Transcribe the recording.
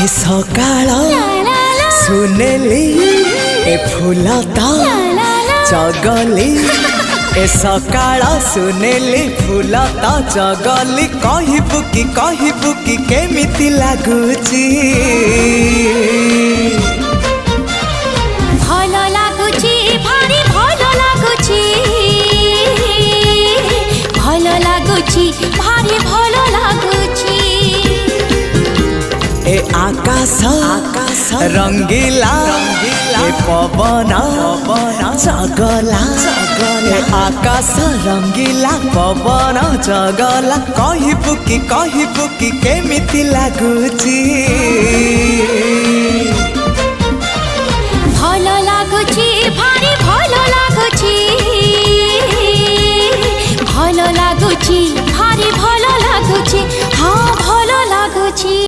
ए सकाळ सुनेली ए फूलता चगली ए सकाळ सुनेली फूलता चगली कहबू कि केमिति लागुची भलो लागुची भारी भलो लागुची भलो लागुची भारी भलो लागुची ए आकाश रंगीला ए पवन चगला ए आकाश रंगीला पवन चगला कहबू कि केमिति लागुची